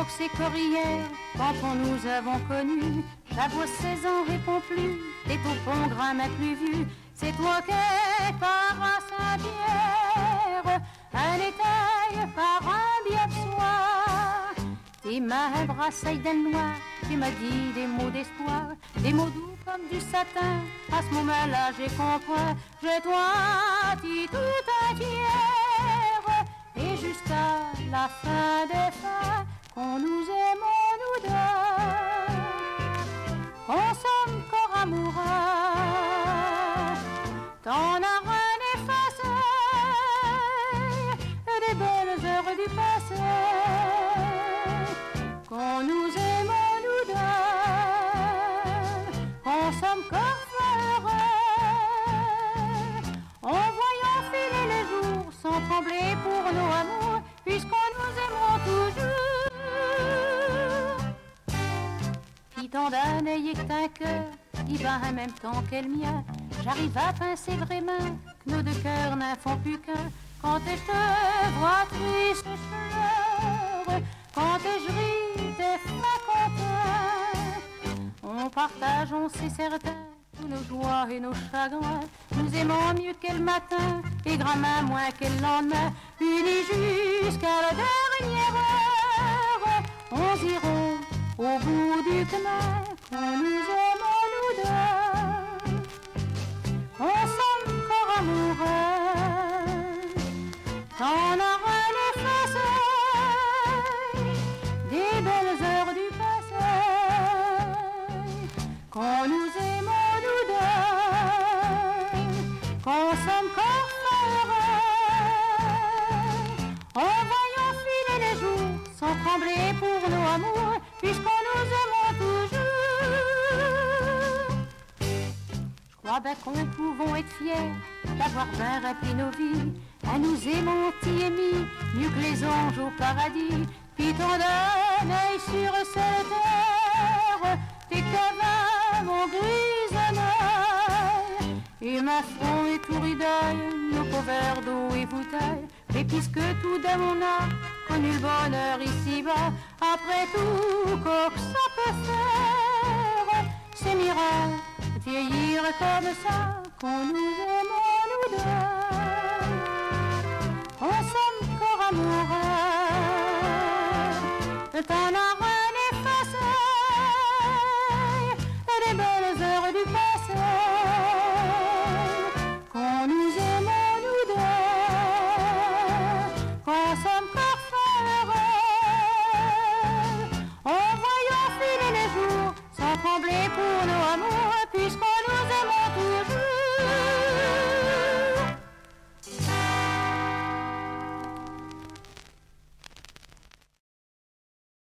l'époque sécorière, quand on nous avons connus, j'avoue 16 ans répond plus, tes taupons grammaient plus vus. C'est toi qui par à Saint-Pierre, un étail par un billet de soie. Tes mains brassailles d'ailes noires, tu m'as dit des mots d'espoir, des mots doux comme du satin. À ce moment-là j'ai compris, je dois dit tout entière. Et jusqu'à la fin des fins, qu'on nous aimons nous deux, qu'on sommes corps amoureux, t'en as rien effacé des belles heures du passé, qu'on nous aimons nous deux, qu'on sommes corps heureux, en voyant filer les jours sans trembler pour nos amours, puisqu'on nous aimera toujours. Qui tant d'un œil et que d'un cœur, qui va en même temps qu'elle mien, j'arrive à pincer vraiment que nos deux cœurs n'en font plus qu'un. Quand je te vois triste, je pleure, quand je ris, t'es content. On partage, on sait certain, tous nos joies et nos chagrins. Nous aimons mieux qu'elle matin, et grand-main moins qu'elle lendemain. Unis jusqu'à la dernière heure, on ira au bout du chemin, qu'on nous aimons nous deux, qu'on sommes corps amoureux, t'en auras effacé des belles heures du passé, qu'on nous aimons nous deux, qu'on sommes corps heureux, en voyant filer les jours sans trembler pour nos amours, puisqu'on nous aimons toujours. Je crois bien qu'on pouvons être fiers d'avoir bien rempli nos vies, à nous aimer mis mieux que les anges au paradis. Puis ton d'un œil sur cette terre, tes cavins mon grisonneur, et ma front est tout ridaille, nos pauvres d'eau et bouteilles. Et puisque tout de mon âme connu le bonheur ici-bas, après tout, quoi que ça peut faire, c'est miracle, vieillir comme ça, qu'on nous aimons nous deux, on sommes corps amoureux, t'en as